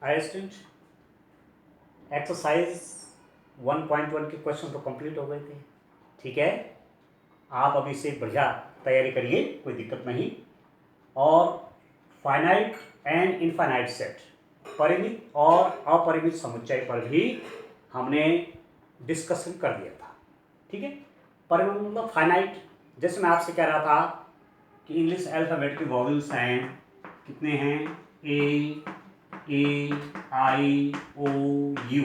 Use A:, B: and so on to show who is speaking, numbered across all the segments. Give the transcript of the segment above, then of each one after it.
A: I student, exercise 1.1 के question तो complete हो गए थे। ठीक है, आप अभी से बढ़िया तैयारी करिए, कोई दिक्कत नहीं। और फाइनाइट एंड इनफाइनाइट सेट, परिमित और अपरिमित समुच्चय पर भी हमने डिस्कशन कर दिया था। ठीक है, परिमित मतलब फाइनाइट, जैसे मैं आपसे कह रहा था कि इंग्लिश अल्फाबेट के वॉवेल्स हैं, कितने हैं, ए आई ओ यू,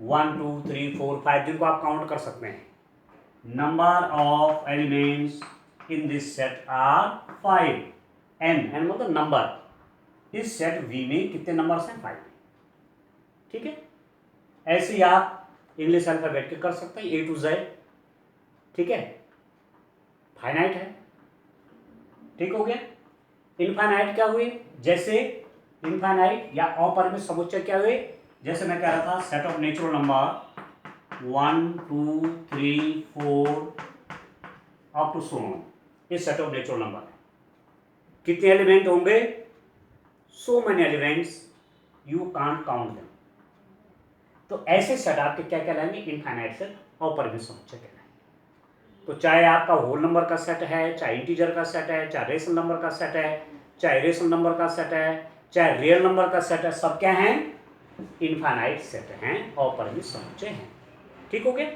A: 1 2 3 4 5, जिनको आप काउंट कर सकते हैं। Number of elements in this set are 5। N मतलब नंबर, इस सेट वी में कितने नंबर्स हैं, 5। ठीक है, ऐसे ही आप इंग्लिश अल्फाबेट के कर सकते हैं, ए टू जेड। ठीक है, फाइनाइट है। ठीक हो गया। इनफाइनाइट क्या हुए, जैसे इनफाइनाइट या अपरिमित समुच्चय क्या हुए, जैसे मैं कह रहा था set of natural number 1 2 3 4 up to so on, ये सेट ऑफ नेचुरल नंबर है। कितने एलिमेंट होंगे, so many elements you can't count them. तो ऐसे सेट आपके क्या कहलाएंगे, इनफाइनाइट सेट, अपरिमित समुच्चय कहलाएंगे। तो चाहे आपका होल नंबर का सेट है, चाहे इंटीजर का सेट है, चाहे रेशनल नंबर का सेट है, चाहे रेशनल नंबर का सेट है, चाहे रियल नंबर का सेट है, सब क्या हैं, इनफाइनाइट सेट हैं, अपरिमित समुच्चय हैं। ठीक हो गया।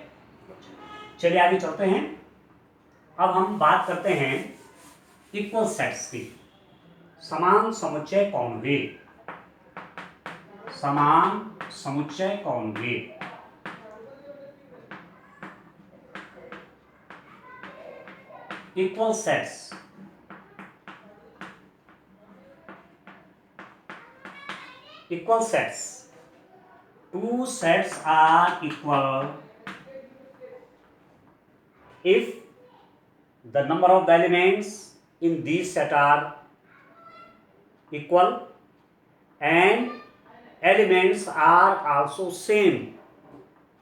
A: चलिए आगे चलते हैं। अब हम बात करते हैं इक्वल सेट्स की। समान समुच्चय कौन हुए, समान समुच्चय कौन हुए। Equal sets, equal sets, two sets are equal if the number of the elements in these set are equal and elements are also same।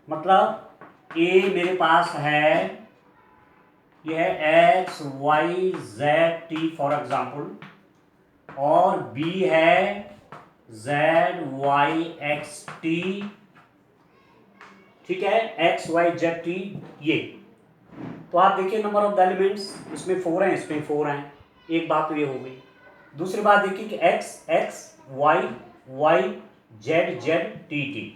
A: मतलब A मेरे पास है, यह x y z t for example, और B है z y x t। ठीक है, x y z t ये। तो आप देखिए नंबर ऑफ द एलिमेंट्स, इसमें 4 हैं, इसमें 4 हैं। एक बात तो ये हो गई। दूसरी बात देखिए कि x x y y z z t t।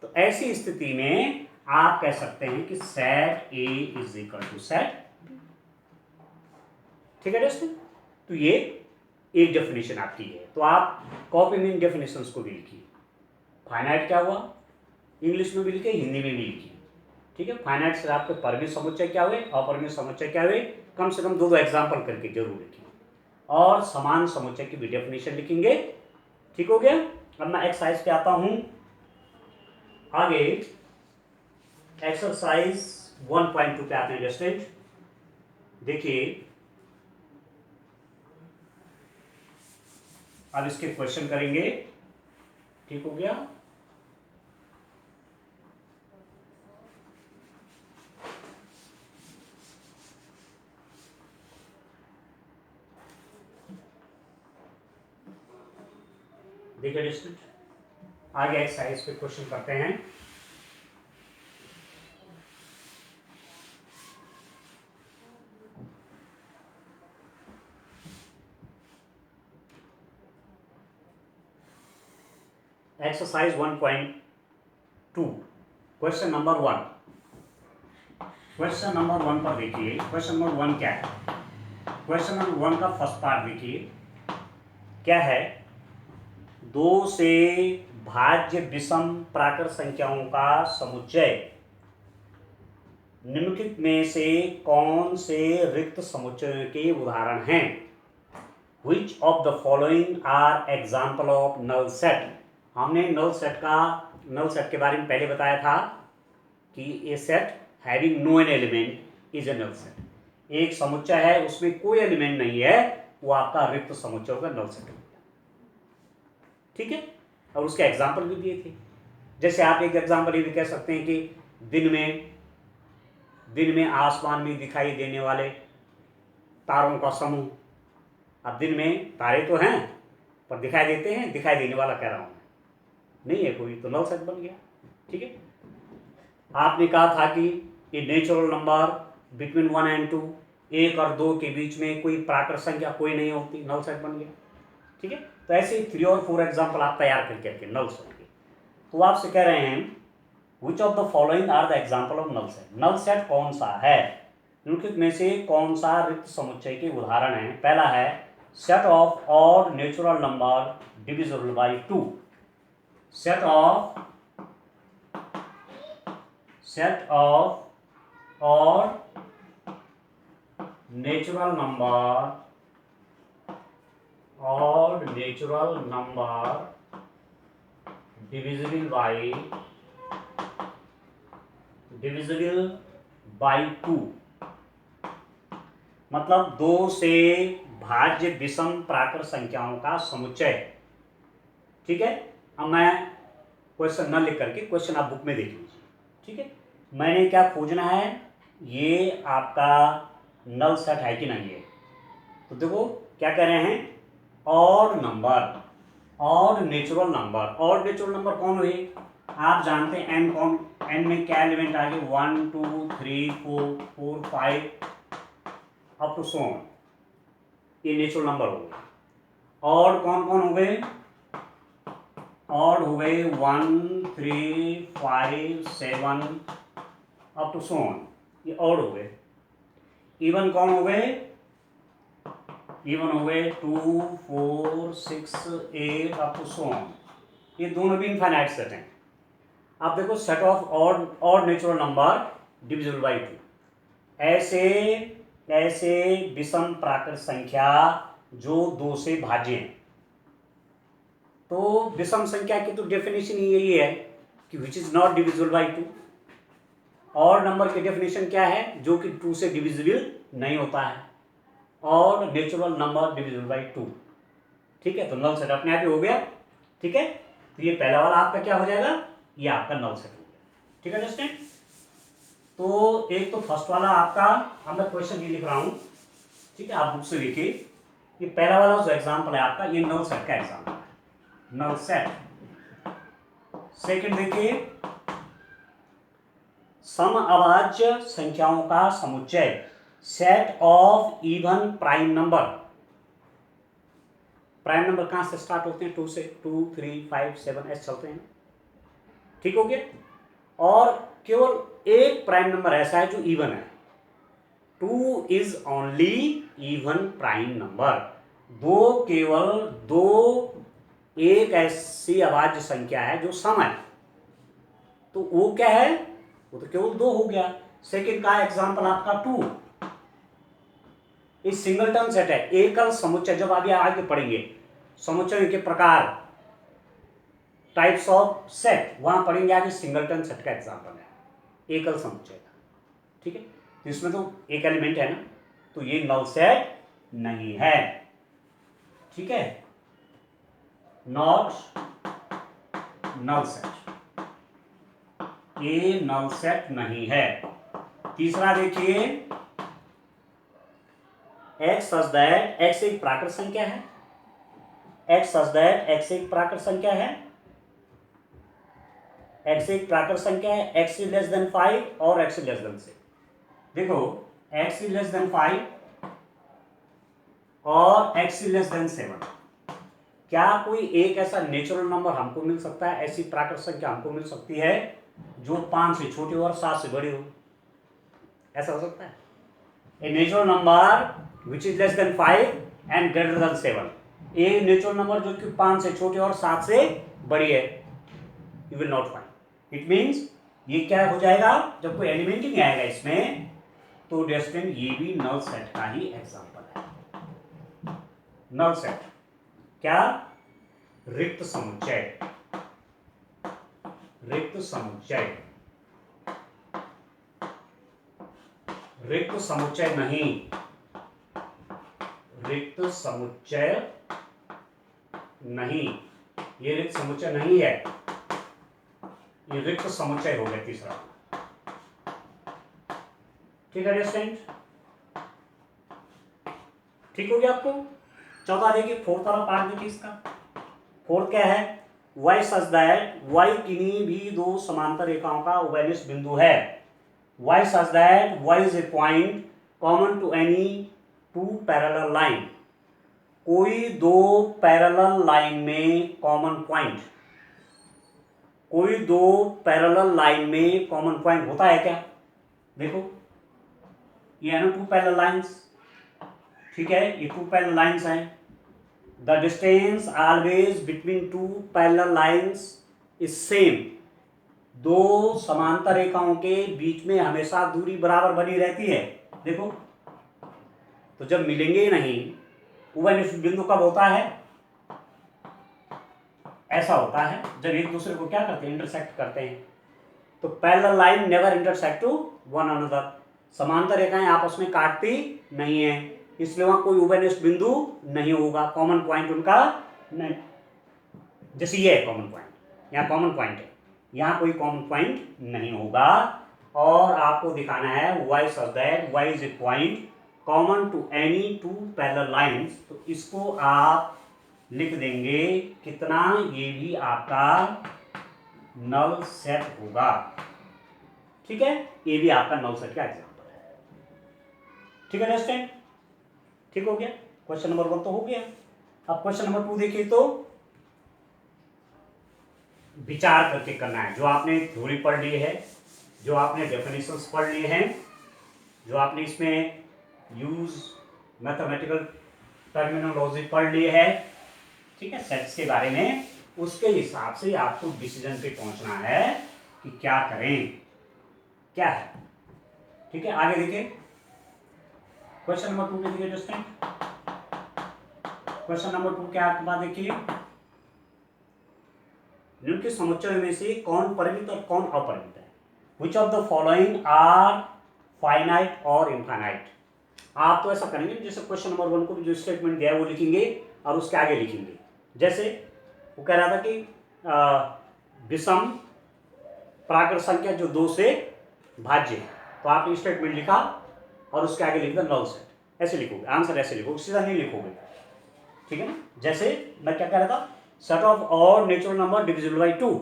A: तो ऐसी स्थिति में आप कह सकते हैं कि set A is equal to set. ठीक है दोस्तों, तो ये एक डेफिनेशन आपकी है। तो आप कॉपी में इन डेफिनेशंस को भी लिखिए। फाइनाइट क्या हुआ, इंग्लिश में भी लिखे, हिंदी में भी लिखिए। ठीक है, फाइनाइट से आपके परिमित समुच्चय क्या हुए, अपरिमित समुच्चय क्या हुए, कम से कम 2 एग्जाम्पल करके जरूर लिखिए। और समान समुच्चय की भी डेफिनेशन लिखेंगे। ठीक हो गया। अब मैं एक्सरसाइज पे आता हूं आगे। एक्सरसाइज 1.2 पे आते हैं स्टूडेंट। देखिए अब इसके क्वेश्चन करेंगे। ठीक हो गया। देखिए स्टूडेंट, आगे एक्सरसाइज पे क्वेश्चन करते हैं। Exercise 1.2 question number 1। Question number 1 पर देखिए, क्वेश्चन नंबर 1 क्या है। क्वेश्चन नंबर 1 का फर्स्ट पार्ट देखिए क्या है। 2 से भाज्य विषम प्राकृत संख्याओं का समुच्चय निम्नलिखित में से कौन से रिक्त समुच्चयों के उदाहरण हैं। Which of the following are example of null set। हमने नल सेट के बारे में पहले बताया था कि a set having no an element is a null set. एक समुच्चय है उसमें कोई एलिमेंट नहीं है, वो आपका रिक्त समुच्चय का नल सेट हो गया। ठीक है, और उसके एग्जाम्पल भी दिए थे। जैसे आप एक एग्जाम्पल ये भी कह सकते हैं कि दिन में आसमान में दिखाई देने वाले तारों का समूह। अब दिन में तारे तो हैं, पर दिखाई देते हैं, दिखाई देने वाला कह रहा हूँ मैं, नहीं है कोई, तो नल सेट बन गया। ठीक है, आपने कहा था कि ये नेचुरल नंबर बिटवीन 1 एंड 2, 1 और 2 के बीच में कोई प्राकृत संख्या कोई नहीं होती, नल सेट बन गया। ठीक है, तो ऐसे ही 3 और 4 एग्जाम्पल आप तैयार करके नल सेट के। तो आपसे कह रहे हैं which of the following are the example of null set. Null set कौन सा है, निम्नलिखित में से कौन सा रिक्त समुच्चय के उदाहरण है। पहला है set of odd natural number divisible by 2। Set of odd natural number divisible by 2, मतलब 2 से भाज्य विषम प्राकृत संख्याओं का समुच्चय। ठीक है, अब मैं क्वेश्चन न लिख करके क्वेश्चन आप बुक में देख लीजिए। ठीक है, मैंने क्या खोजना है, ये आपका नल सेट है कि नहीं है। तो देखो क्या कह रहे हैं, odd number, odd natural number कौन हुए, आप जानते हैं एन कौन, एन में क्या एलिमेंट आ गए, 1 2 3 4 5 अप टू सो, ये नेचुरल नंबर हो गए। ऑड कौन कौन हो गए, ऑड हो गए 1 3 5 7 अप टू सो, ये ऑड हो गए। इवन कौन हो गए, इवन हो गए 2 4 6 8 अप टू सो, ये दोनों भी इनफाइनाइट सेट हैं। अब देखो set of odd natural number divisible by 2, ऐसे विषम प्राकृत संख्या जो 2 से भाज्य हैं। तो विषम संख्या की तो डेफिनेशन यही है कि which is not divisible by 2। Odd number की डेफिनेशन क्या है, जो कि 2 से डिविजिबल नहीं होता है, odd natural number divisible by 2। ठीक है, तो नल सेट अपने आप ही हो गया। ठीक है, तो ये पहला वाला आपका क्या हो जाएगा, ये आपका नल सेट हो गया। ठीक है अंडरस्टैंड। तो एक तो फर्स्ट वाला आपका, अब मैं क्वेश्चन ये लिख रहा हूं, ठीक है, आप बुक से लिखिए। ये पहला वाला जो एग्जांपल है आपका, ये नल सेट का एग्जांपल है, नल सेट। सेकंड देखिए, समअभाज्य संख्याओं का समुच्चय, set of even prime number. Prime number कहां से स्टार्ट होते हैं, 2 से, 2 3 5 7 ऐसे चलते हैं। ठीक हो गया, और केवल एक प्राइम नंबर ऐसा है जो इवन है, 2 is only even prime number. केवल 2 एक ऐसी अभाज्य संख्या है जो सम है, तो वो क्या है, वो तो केवल 2 हो गया। सेकंड का एग्जांपल आपका 2, इस सिंगलटन सेट है, एकल समुच्चय। जब आगे पढ़ेंगे समुच्चय के प्रकार, टाइप्स ऑफ सेट, वहां पढ़ेंगे आगे, सिंगलटन सेट का एग्जांपल है, एकल समुच्चय का। ठीक है, तो इसमें तो एक एलिमेंट है ना, तो ये नल सेट नहीं है। ठीक है, नॉट नल सेट, ये नल सेट नहीं है। तीसरा देखिए, x such that x एक प्राकृत संख्या है, x such that x एक प्राकृत संख्या है, x एक प्राकृत संख्या है, x इज लेस देन 5 और x इज लेस देन 6। देखो x इज लेस देन 5 और x इज लेस देन 7, क्या कोई एक ऐसा नेचुरल नंबर हमको मिल सकता है, ऐसी प्राकृत संख्या हमको मिल सकती है जो 5 से छोटी और 7 से बड़ी हो, ऐसा हो सकता है? A natural number which is less than 5 and greater than 7, एक नेचुरल नंबर जो कि 5 से छोटी और 7 से बड़ी है, you will not find। It means ये क्या हो जाएगा, जब कोई एलिमेंट ही नहीं आएगा इसमें, तो डेस्टिन ये भी नल सेट का ही एग्जांपल है। नल सेट क्या, रिक्त समुच्चय, रिक्त समुच्चय, रिक्त समुच्चय नहीं, रिक्त समुच्चय नहीं, ये रिक्त समुच्चय नहीं है, ये रिक्त समुच्चय हो गया तीसरा। ठीक है स्टूडेंट, ठीक हो गया आपको। चौथा देखिए, फोर्थ वाला पार्ट देखिए इसका, फोर्थ क्या है, वाई सच दैट वाई किन्हीं भी दो समांतर रेखाओं का उभयनिष्ठ बिंदु है, Y such that Y is a point common to any two parallel line, कोई दो पैरेलल लाइन में कॉमन पॉइंट, कोई दो पैरेलल लाइन में कॉमन पॉइंट होता है क्या, देखो ये है ना टू पैरेलल लाइंस, ठीक है, ये टू पैरेलल लाइंस हैं, the distance always between two parallel lines is same, दो समांतर रेखाओं के बीच में हमेशा दूरी बराबर बनी रहती है, देखो, तो जब मिलेंगे ही नहीं, उभयनिष्ठ बिंदु कब होता है, ऐसा होता है जब एक दूसरे को क्या करते हैं, इंटरसेक्ट करते हैं, तो parallel line never intersect to one another, समांतर रेखाएं आपस में काटती नहीं है, इसलिए वहां कोई उभयनिष्ठ बिंदु नहीं होगा, कॉमन पॉइंट उनका नहीं, जैसे ये है कॉमन पॉइंट, यहाँ कॉमन पॉइंट है, यहाँ कोई कॉमन पॉइंट नहीं होगा, और आपको दिखाना है Y such that Y is a point common to any two parallel lines, तो इसको आप लिख देंगे कितना, ये भी आपका नल सेट होगा, ठीक है, ये भी आपका नल सेट का एग्जांपल है, ठीक है स्टूडेंट, ठीक हो गया, क्वेश्चन नंबर 1 तो हो गया। अब क्वेश्चन नंबर 2 देखिए, तो विचार करके करना है, जो आपने थ्योरी पढ़ ली है, जो आपने डेफिनेशंस पढ़ लिए हैं, जो आपने इसमें यूज मैथमेटिकल टर्मिनोलॉजी पढ़ ली है, ठीक है, सेट्स के बारे में, उसके हिसाब से आपको डिसीजन पे पहुंचना है कि क्या करें, क्या है, ठीक है। आगे देखिए क्वेश्चन नंबर 2 में देखिए दोस्तों, क्वेश्चन नंबर 2 क्या आपके पास देखिए, निम्न के समुच्चय में से कौन परिमित और कौन अपरिमित है, which of the following are finite और इनफाइनाइट, आप तो ऐसा करेंगे जैसे क्वेश्चन नंबर 1 को भी जो स्टेटमेंट दिया है वो लिखेंगे और उसके आगे लिखेंगे, जैसे वो कह रहा था कि विषम प्राकृत संख्या जो 2 से भाज्य है, तो आपने स्टेटमेंट लिखा और उसके आगे लिख दिया नल सेट, ऐसे लिखोगे, आंसर ऐसे लिखोगे, सीधा नहीं लिखोगे, ठीक है ना। जैसे मैं क्या कह रहा था, set of odd natural number divisible by 2,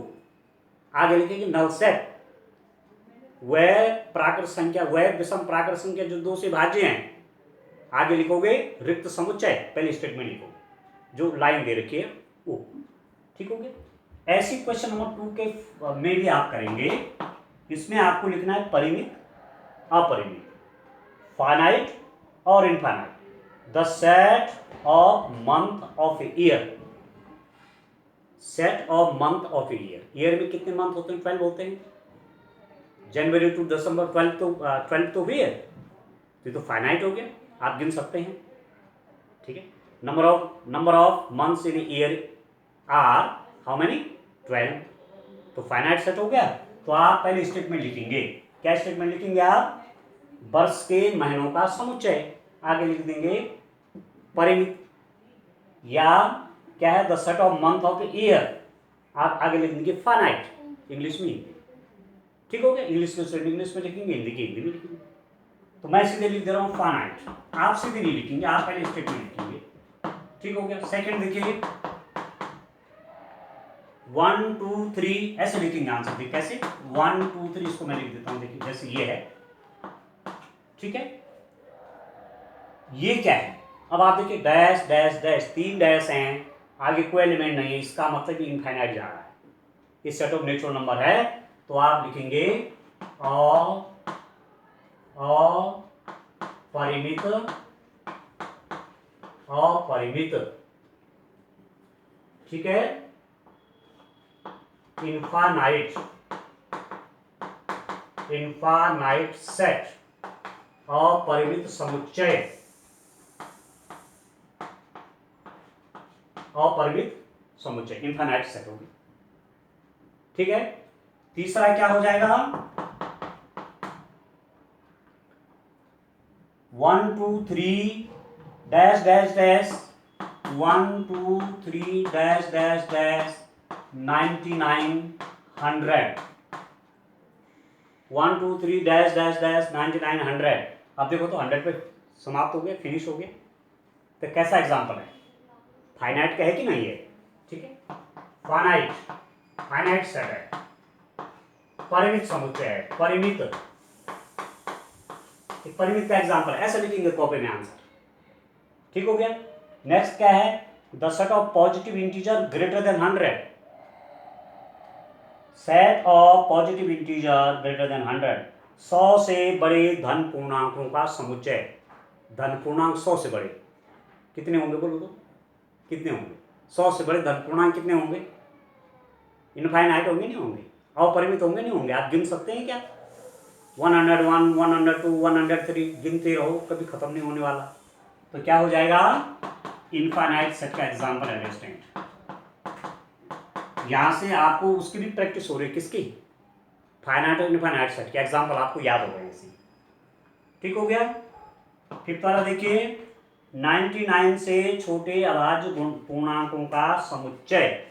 A: आगे लिखेंगे नल सेट, वह प्राकृत संख्या, वह विषम प्राकृत संख्या जो 2 से भाज्य हैं, आगे लिखोगे रिक्त समुच्चय, पहले स्टेटमेंट लिखोगे, जो लाइन दे रखी है वो, ठीक हो गया। ऐसी क्वेश्चन नंबर 2 के में भी आप करेंगे, इसमें आपको लिखना है परिमित अपरिमित, फाइनाइट और infinite, the set of month of a year, set of month of a year, year में कितने मंथ होते हैं, 12 होते हैं, जनवरी टू दिसंबर 12 तो हुई है, तो फाइनाइट हो गया, आप गिन सकते हैं, ठीक है। Number of months in year are how many, 12, तो फाइनाइट सेट हो गया। तो आप पहले स्टेटमेंट लिखेंगे, क्या स्टेटमेंट लिखेंगे आप, वर्ष के महीनों का समुच्चय, आगे लिख देंगे परिमित, या क्या है the set of month of year, आप आगे लिख देंगे फाइनाइट, इंग्लिश में, ठीक हो गया, इंग्लिश के स्टेटमेंट इंग्लिश में लिखेंगे, हिंदी की हिंदी में लिखेंगे, तो मैं सीधे लिख दे रहा हूँ फाइनाइट, आप सीधे नहीं लिखेंगे, आप पहले स्टेटमेंट लिखेंगे, ठीक हो गया। सेकंड देखिए 1 2 3 ऐसे लिखेंगे आंसर, देखिए कैसे 1 2 3, इसको मैं लिख देता हूं, देखिए जैसे ये है, ठीक है, ये क्या है, अब आप देखिए डैश डैश डैश, 3 डैश हैं, आगे कोई एलिमेंट नहीं है, इसका मतलब इनफाइनाइट जा रहा है, इस सेट ऑफ नेचुरल नंबर है, तो आप लिखेंगे अपरिमित, अपरिमित, ठीक है, इनफाइनाइट, इनफाइनाइट सेट, अपरिमित समुच्चय, अपरिमित समुच्चय, इनफाइनाइट सेट होगी, ठीक है। तीसरा क्या हो जाएगा, 1 2 3 dash dash dash, 1 2 3 dash dash dash 99 100, 1 2 3 dash dash dash 99 100, अब देखो तो 100 पे समाप्त हो गया, फिनिश हो गया, तो कैसा एग्जाम्पल है, फाइनाइट का है कि नहीं है, ठीक है। फाइनाइट, फाइनाइट सेट है, परिमित समुच्चय है, परिमित, एक परिमित का एग्जांपल है, ऐसे लिखेंगे कॉपी में आंसर। ठीक हो गया। नेक्स्ट क्या है, the set of positive integer greater than 100, set of positive integer greater than 100, 100 से बड़े धन पूर्णांकों का समुच्चय। धन पूर्णांक 100 से बड़े कितने होंगे, बोलो तो कितने होंगे? 100 से बड़े धन पूर्णांक कितने होंगे? इनफाइनाइट होंगे, नहीं होंगे? अपरिमित होंगे, नहीं होंगे? आप गिन सकते हैं क्या? 101, 102, 103 गिनते रहो, कभी खत्म नहीं होने वाला। तो क्या हो जाएगा, इनफाइनाइट सेट का एग्जांपल है स्टूडेंट। यहां से आपको उसकी भी प्रैक्टिस हो रही है, किसकी? फाइनाइट और इनफाइनाइट सेट के एग्जांपल आपको याद हो गए इसी। ठीक हो गया। फिफ्थ वाला देखिए, 99 से छोटे अभाज्य पूर्णांकों का समुच्चय,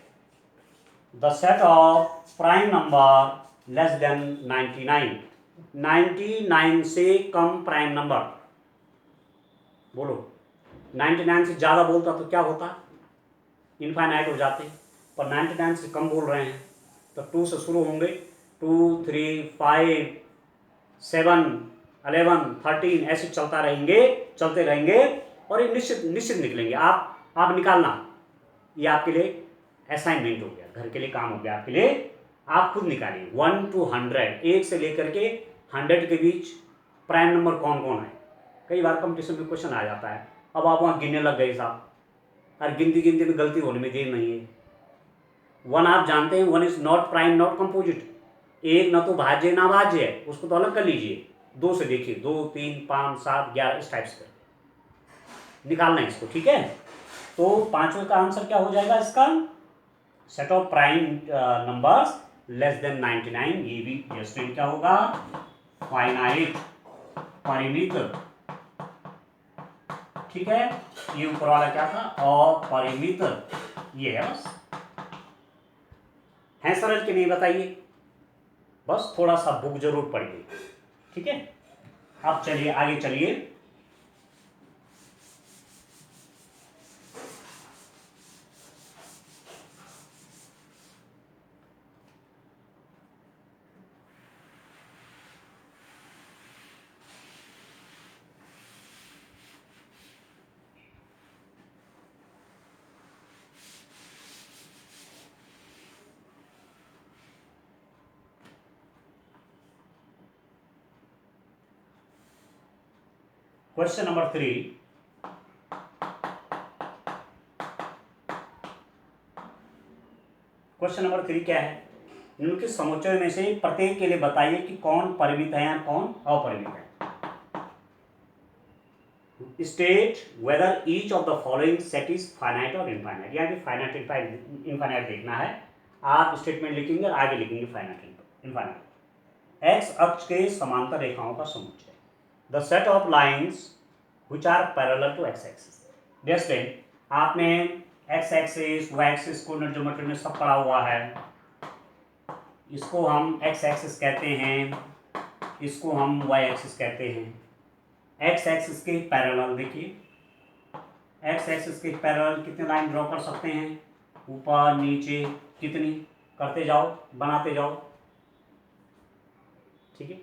A: the set of prime number less than 99, 99 से कम प्राइम नंबर। बोलो, 99 से ज़्यादा बोलता तो क्या होता? इनफाइनाइट हो जाते, पर 99 से कम बोल रहे हैं तो 2 से शुरू होंगे, 2, 3, 5, 7, 11, 13 ऐसे चलते रहेंगे और ये निश्चित निकलेंगे। आप निकालना, ये आपके लिए असाइनमेंट हो गया, घर के लिए काम हो गया आपके लिए। आप खुद निकालिए 1 to 100, 1 से लेकर के 100 के बीच प्राइम नंबर कौन कौन है। कई बार कंपटीशन में क्वेश्चन आ जाता है, अब आप वहाँ गिनने लग गए साहब, और गिनती में गलती होने में देर नहीं है। 1 आप जानते हैं, 1 is not prime not composite, 1 ना तो भाज्य ना भाज्य है, उसको तो अलग कर लीजिए। 2 से देखिए, 2, 3, 5, 7, 11 इस टाइप से निकालना है इसको। ठीक है, तो 5वें का आंसर क्या हो जाएगा इसका, set of prime numbers less than 99। ये भी स्टूडेंट क्या होगा, फाइनाइट, परिमित। ठीक है, ये ऊपर वाला क्या था, अपरिमित। ये है, बस है सरल कि नहीं बताइए, बस थोड़ा सा बुक जरूर पढ़िए। ठीक है, अब चलिए आगे चलिए। क्वेश्चन नंबर 3, क्वेश्चन नंबर 3 क्या है, निम्नलिखित समुच्चय में से प्रत्येक के लिए बताइए कि कौन परिमित है या कौन अपरिमित है। State whether each of the following set is finite और इनफाइनाइट, यानी फाइनाइट इनफाइनाइट देखना है। आप स्टेटमेंट लिखेंगे और आगे लिखेंगे फाइनाइट इनफाइनाइट। एक्स अक्ष के समांतर रेखाओं का समुच्चय, the set of lines which are parallel to X axis. Dear student, आपने एक्स एक्सिस, वाई एक्सिस को ज्योमेट्री में सब पढ़ा हुआ है। इसको हम एक्स एक्सिस कहते हैं, इसको हम वाई एक्सिस कहते हैं। एक्स एक्सिस के पैरेलल देखिए, एक्स एक्सिस के पैरेलल कितने लाइन ड्रॉ कर सकते हैं, ऊपर नीचे, कितनी करते जाओ, बनाते जाओ। ठीक है,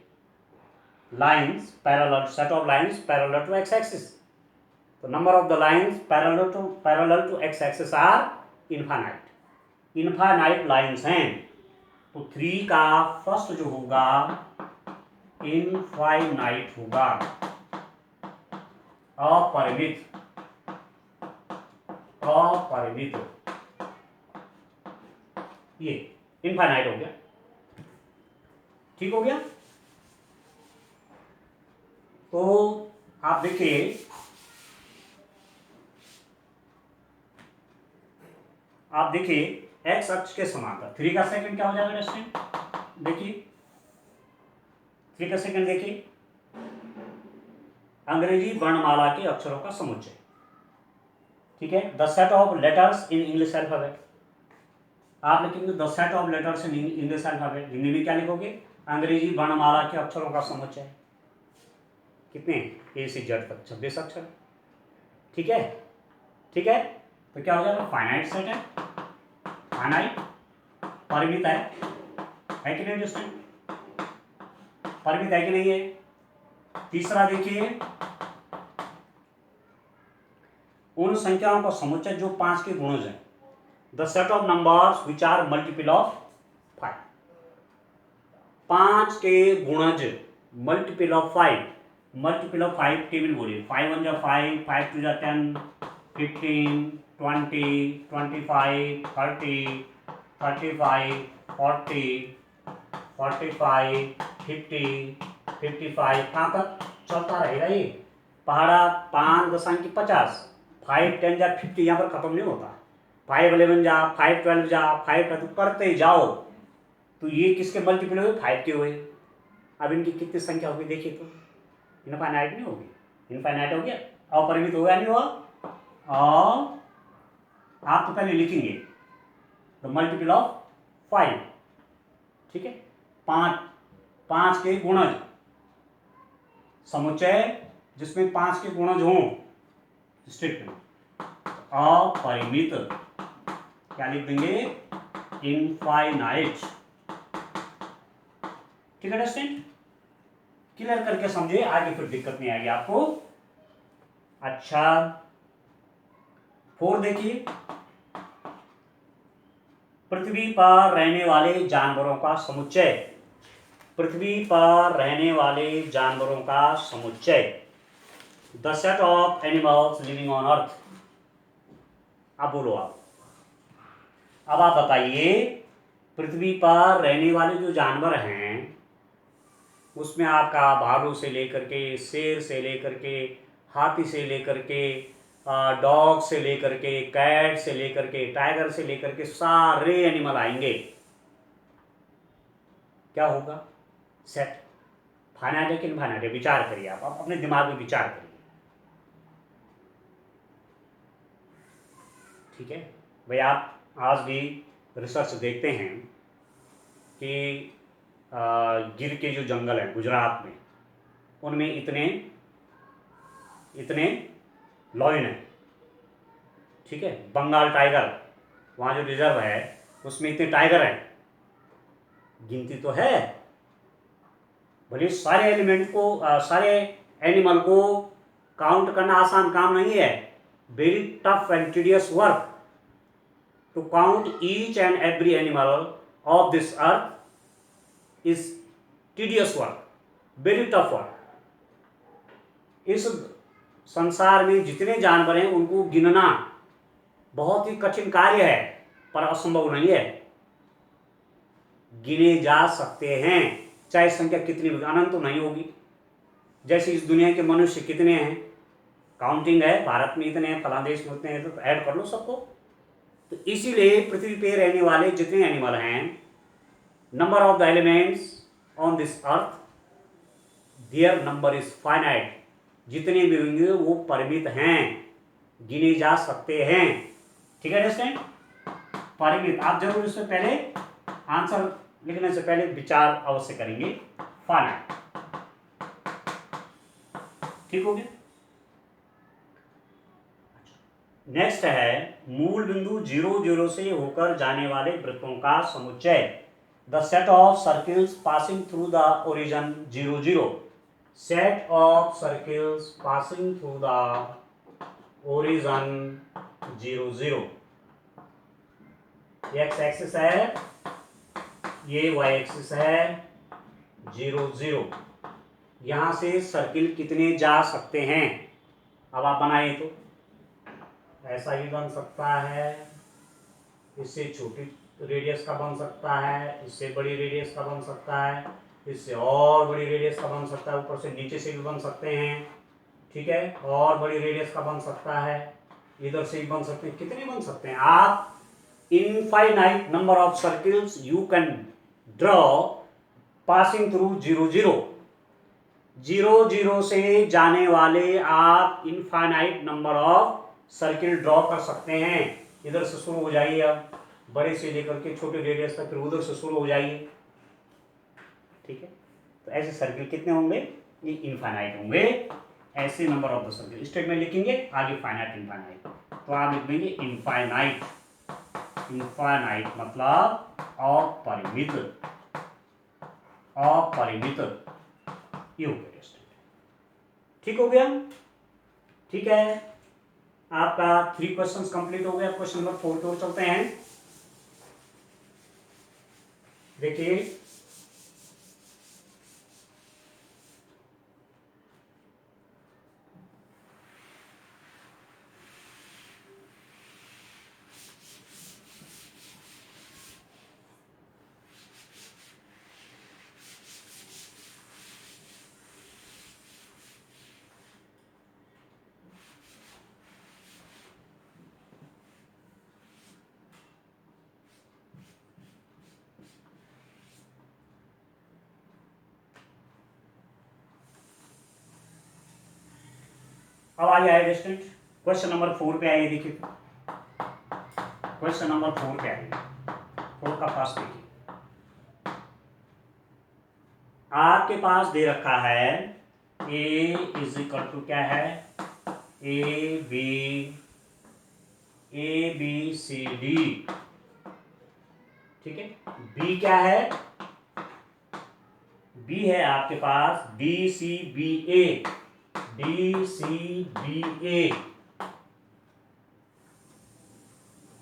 A: lines parallel, set of lines parallel to X axis, तो number of the lines parallel to X axis are infinite. Infinite lines हैं, तो 3 का फर्स्ट जो होगा इनफाइनाइट होगा, अपरिमित, अपरिमित, ये इनफाइनाइट हो गया। ठीक हो गया। तो आप देखिए, एक्स अक्ष के समांतर 3 का सेकंड क्या हो जाएगा स्टूडेंट, देखिए 3 का सेकंड देखिए, अंग्रेजी वर्णमाला के अक्षरों का समुच्चय। ठीक है, the set of letters in English alphabet, आप लिखेंगे the set of letters in English alphabet. Hindi में क्या लिखोगे, अंग्रेजी वर्णमाला के अक्षरों का समुच्चय। कितने, ए से जेड तक 26 अक्षर। ठीक है, ठीक है, तो क्या हो जाएगा, फाइनाइट सेट है, फाइनाइट परिमित है कि नहीं दोस्तों? परिमित है कि नहीं है? तीसरा देखिए, उन संख्याओं का समुच्चय जो 5 के गुणज हैं, the set of numbers which are multiple of 5। 5 के गुणज multiple of 5, multiple of 5 table बोलिए, 5 1 जा 5, 5 2 जा 10, 15, 20, 25, 30, 35, 40, 45, 50, 55, कहाँ तक चलता रहेगा ये पहाड़ा। 5 दशमलव 50, 5 10 जा 50, यहाँ पर खत्म नहीं होता। 5 11 जा, 5 12 जा, 5 करते जाओ। तो ये किसके मल्टीपल हुए? 5 के हुए। अब इनकी कितनी संख्या होगी देखिए तो, इनफाइनाइट नहीं होगी, इनफाइनाइट हो गया, अपरिमित हो गया नहीं हुआ। और आप तो पहले लिखेंगे द मल्टीपल ऑफ 5, ठीक है। 5 के गुणज समुच्चय जिसमें 5 के गुणज हों स्ट्रिक्ट में, अपरिमित, क्या लिख देंगे? इनफाइनाइट, ठीक है स्टूडेंट? क्लियर करके समझे, आगे फिर दिक्कत नहीं आएगी आपको। अच्छा 4 देखिए, पृथ्वी पर रहने वाले जानवरों का समुच्चय, पृथ्वी पर रहने वाले जानवरों का समुच्चय, the set of animals living on earth. अब बोलो आप, अब आप बताइए, पृथ्वी पर रहने वाले जो जानवर हैं उसमें आपका भालू से लेकर के, शेर से लेकर के, हाथी से लेकर के, डॉग से लेकर के, कैट से लेकर के, टाइगर से लेकर के सारे एनिमल आएंगे। क्या होगा? सेट फाइनाइट है कि इनफाइनाइट है? विचार करिए आप अपने दिमाग में विचार करिए, ठीक है भाई। आप आज भी रिसर्च देखते हैं कि गिर के जो जंगल हैं गुजरात में, उनमें इतने लॉयन हैं, ठीक है। बंगाल टाइगर, वहाँ जो रिजर्व है उसमें इतने टाइगर हैं, गिनती तो है। भले सारे एलिमेंट को, सारे एनिमल को काउंट करना आसान काम नहीं है, very tough and tedious work to count each and every animal of this earth is tedious work, very tough work. इस संसार में जितने जानवर हैं उनको गिनना बहुत ही कठिन कार्य है, पर असंभव नहीं है। गिने जा सकते हैं, चाहे संख्या कितनी होगी, अनंत तो नहीं होगी। जैसे इस दुनिया के मनुष्य कितने हैं, काउंटिंग है, भारत में इतने हैं, फलां देश में उतने हैं, तो ऐड कर लो सबको। तो इसीलिए पृथ्वी पे रहने वाले जितने एनिमल हैं, number of the elements on this earth, their number is finite. जितने भी होंगे वो परिमित हैं, गिने जा सकते हैं, ठीक है अंडरस्टैंड? परिमित। आप जरूर इससे पहले आंसर लिखने से पहले विचार अवश्य करेंगे, फाइनाइट, ठीक हो गया। नेक्स्ट है मूल बिंदु 0 0 से होकर जाने वाले वृत्तों का समुच्चय, the set of circles passing through the origin 0 0। Set of circles passing through the origin 0 0। X axis है, ये वाई एक्सिस है, 0 0। यहां से सर्किल कितने जा सकते हैं? अब आप बनाइए तो ऐसा भी बन सकता है, इससे छोटी रेडियस का बन सकता है, इससे बड़ी रेडियस का बन सकता है, इससे और बड़ी रेडियस का बन सकता है, ऊपर से नीचे से भी बन सकते हैं, ठीक है। और बड़ी रेडियस का बन सकता है, इधर से भी बन सकते हैं। कितने बन सकते हैं? आप infinite number of circles you can draw passing through 0 0। 0 0 से जाने वाले आप infinite number of circle draw कर सकते हैं। इधर से शुरू हो जाइए, अब बड़े से लेकर के छोटे रेडियस तक, फिर उधर से शुरू हो जाइए, ठीक है। तो ऐसे सर्किल कितने होंगे? ये इनफाइनाइट होंगे। ऐसे number of the circle statement लिखेंगे, आगे फाइनाइट इनफाइनाइट। तो आप लिख देंगे इनफाइनाइट, इनफाइनाइट मतलब अपरिमित, ये हो गया स्टेटमेंट। ठीक हो गया? ठीक है, आपका 3 क्वेश्चंस कंप्लीट हो गया। क्वेश्चन नंबर 4 की ओर चलते हैं। देखिए, अब आ गया है स्टूडेंट क्वेश्चन नंबर 4 पे आइए। देखिए, क्वेश्चन नंबर 4 पे आइए। 4 का फर्स्ट देखिए, आपके पास दे रखा है ए इज इक्वल टू क्या है, ए बी सी डी। ठीक है, बी क्या है, बी है आपके पास डी सी बी ए,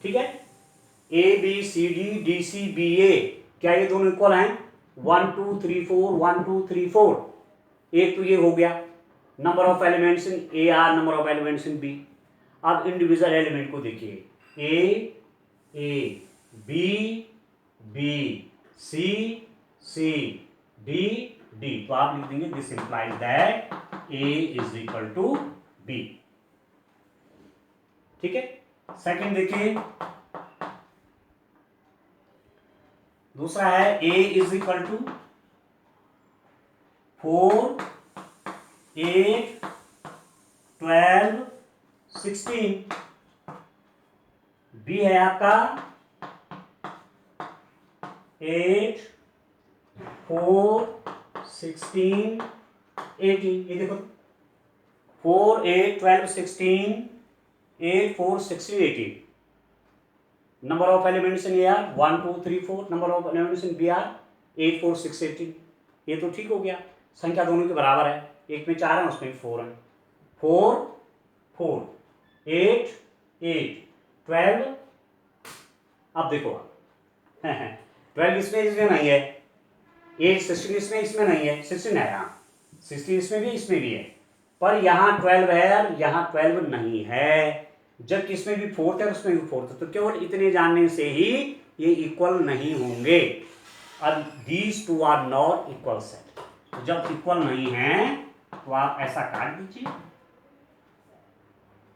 A: ठीक है। A B C D C B A, क्या ये दोनों इक्वल हैं? 1 2 3 4, 1 2 3 4। एक तो ये हो गया number of elements in A are number of elements in B. अब इंडिविजुअल एलिमेंट को देखिए, A B C D D, तो आप लिख देंगे this implies that A is equal to B. ठीक है, सेकंड देखिए, दूसरा है A is equal to 4 8 12 16। B है आपका 8 4 16 18। ये देखो 4 8 12 16 8 4 16 18। Number of elements in A are 1 2 3 4, number of elements in B are 8 4 6 18। ये तो ठीक हो गया, संख्या दोनों के बराबर है, एक में 4 है उसमें 4 है। 4 4 8 8 12। अब देखो 12 इसमें नहीं है, 8 16 इसमें नहीं है, 16 है यहाँ, 16 इसमें भी है, पर यहाँ 12 है, यहाँ 12 नहीं है। जब इसमें भी 4 है उसमें भी 4 है, तो केवल इतने जानने से ही ये इक्वल नहीं होंगे। अब these two are not equal set, तो जब इक्वल नहीं है तो आप ऐसा काट दीजिए।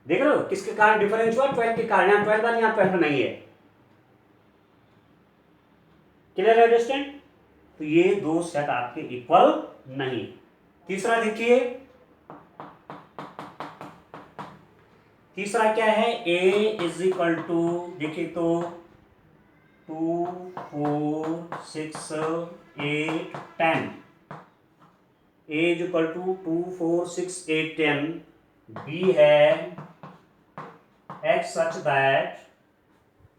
A: देख रहे हो किसके कारण डिफरेंस हुआ? 12 के कारण, यहाँ 12 है, यहाँ 12 नहीं है। क्लियर है अंडरस्टैंड? तो ये दो सेट आपके इक्वल नहीं। तीसरा देखिए, तीसरा क्या है, a इज इक्वल टू, देखिए तो 2 4 6 8 10, a is equal to 2 4 6 8 10। b है x such that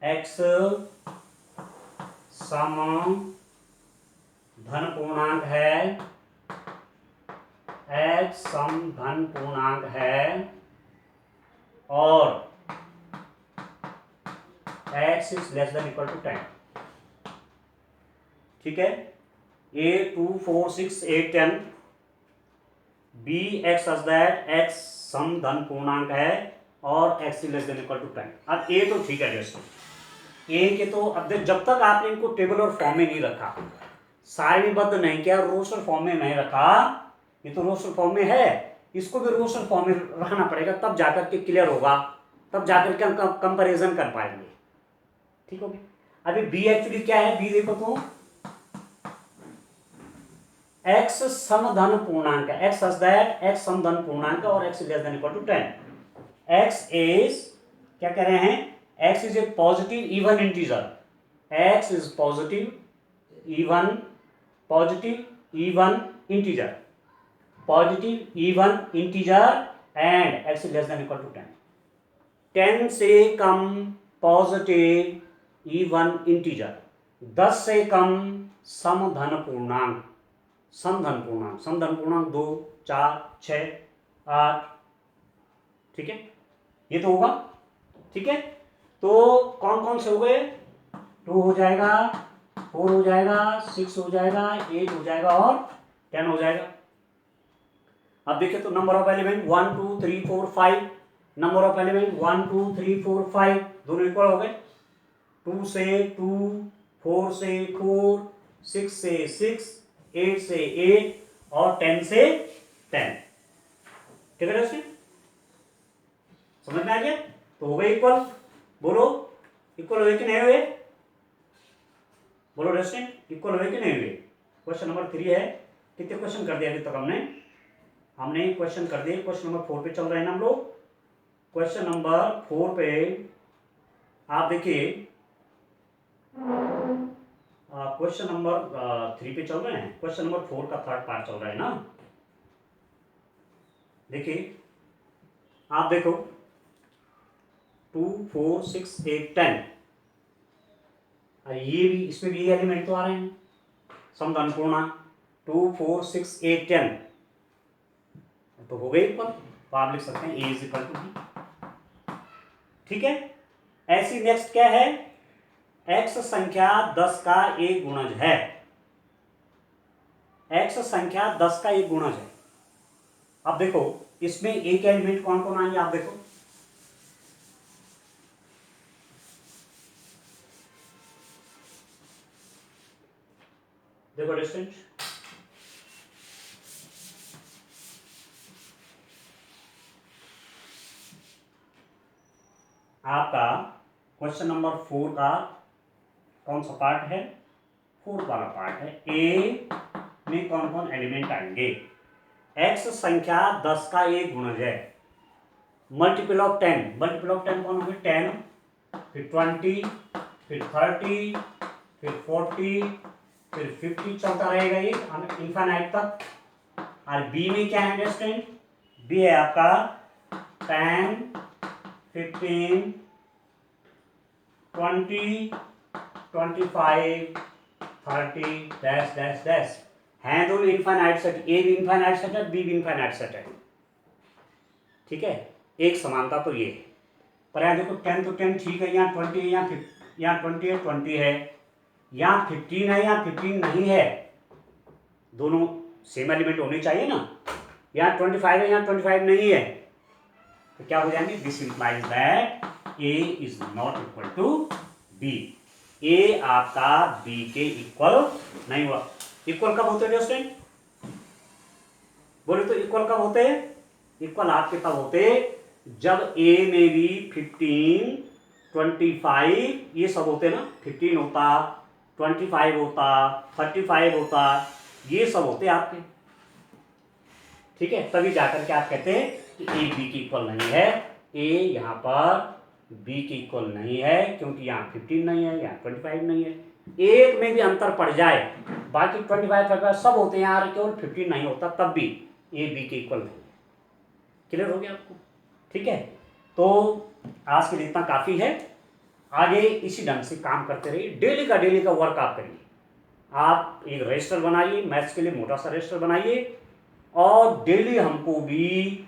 A: x सम धन पूर्णांक है, x सम धन पूर्णांक है और x is less than equal to 10। ठीक है, a 2 4 6 8 10, b x such that x सम धन पूर्णांक है और x is less than equal to 10। अब a तो ठीक है दोस्तों, a के तो अब जब तक आपने इनको टेबल और फॉर्म में नहीं रखा, सारणीबद्ध नहीं किया, रोस्टर फॉर्म में नहीं रखा, ये तो रोस्टर फॉर्म में है, इसको भी रोस्टर फॉर्म में रखना पड़ेगा, तब जाकर के क्लियर होगा, तब जाकर के हम कंपैरिजन कर पाएंगे। ठीक हो गया। अभी बी एक्चुअली क्या है, बी देखो तो x समधन पूर्णांक है, x सच दैट x समधन पूर्णांक और x less than equal to 10। x is क्या कह रहे हैं, x is a positive even integer, x is positive even integer, positive even integer and x less than equal to 10। 10 से कम positive even integer, 10 से कम समधन पूर्णांक, समधन पूर्णांक 2, 4, 6, 8, ठीक है, ये तो होगा। ठीक है, तो कौन कौन से हो गए? 2 हो जाएगा, 4 हो जाएगा, 6 हो जाएगा, 8 हो जाएगा और 10 हो जाएगा। अब देखिए तो number of element 1 2 3 4 5, number of element 1 2 3 4 5 दोनों इक्वल हो गए। 2 से 2, 4 से 4, 6 से 6, 8 से 8 और 10 से 10। ठीक है दोस्तों, समझ में आ गया? तो हो गए इक्वल। बोलो इक्वल हुए कि नहीं हुए? बोलो रेस्टेंट, इक्वल हुए कि नहीं हुए? क्वेश्चन नंबर 3 है। कितने क्वेश्चन कर दिया अभी तक हमने क्वेश्चन कर दिए। क्वेश्चन नंबर 4 पे चल रहे हैं ना हम लोग। क्वेश्चन नंबर 4 पे आप देखिए, क्वेश्चन नंबर 3 पे चल रहे हैं, क्वेश्चन नंबर 4 का थर्ड पार्ट चल रहा है ना। देखिए आप देखो 2 4 6 8 10, ये भी, इसमें भी एलिमेंट तो आ रहे हैं समधन पूर्णांक 2 4 6 8 10, तो हो गए इक्वल। तो आप लिख सकते हैं ए इज इक्वल टू बी। ठीक है, ऐसी नेक्स्ट क्या है? एक्स संख्या 10 का एक गुणज है। एक्स संख्या 10 का एक गुणज है। अब देखो इसमें एक एलिमेंट कौन कौन आएंगे, आप देखो। देखो डिस्टेंस, आपका क्वेश्चन नंबर 4 का कौन सा पार्ट है? 4 वाला पार्ट है। ए में कौन कौन एलिमेंट आएंगे? एक्स संख्या 10 का एक गुणज है। मल्टीपल ऑफ 10, मल्टीपल ऑफ 10 कौन होंगे? 10, फिर 20, फिर 30, फिर 40, फिर 50 चलता रहेगा ये इनफाइनाइट तक। और बी में क्या है स्टूडेंट? बी है आपका 10, 15, 20, 25, 30 डैश डैश डैश। हैं दोनों इनफाइनाइट सेट, ए भी इनफाइनाइट सेट है, बी भी इनफाइनाइट सेट है। ठीक है, एक समानता तो ये है। पर यहाँ देखो 10 तो 10 ठीक है, यहाँ 20 है, यहाँ 20 है, 20 है, यहाँ 15 है, यहाँ 15 नहीं है। दोनों सेम एलिमेंट होने चाहिए ना। यहाँ 25 है, यहाँ 25 नहीं है, तो क्या हो जाएंगे? This implies that A is not equal to B. A आपका बी के इक्वल नहीं हुआ। इक्वल कब होते हैं स्टूडेंट? बोले तो इक्वल कब होते हैं? इक्वल आपके तब होते जब ए में भी 15, 25 ये सब होते ना, 15 होता, 25 होता, 35 होता, ये सब होते आपके। ठीक है, तभी जाकर के आप कहते हैं कि ए बी की इक्वल नहीं है। ए यहाँ पर बी की इक्वल नहीं है क्योंकि यहाँ 15 नहीं है, यहाँ 25 नहीं है। एक में भी अंतर पड़ जाए, बाकी 25 35 सब होते हैं, यहाँ केवल 15 नहीं होता, तब भी ए बी के इक्वल नहीं है। क्लियर हो गया आपको? ठीक है, तो आज के लिए इतना काफ़ी है। आगे इसी ढंग से काम करते रहिए, डेली का वर्क आप करिए। आप एक रजिस्टर बनाइए, मैथ्स के लिए मोटा सा रजिस्टर बनाइए, और डेली हमको भी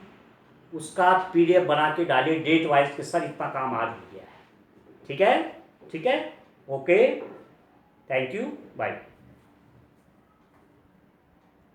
A: उसका पीडीएफ बना के डालिए डेट वाइज के, सर इतना काम आज हो गया है। ठीक है, ठीक है, ओके, थैंक यू, बाय।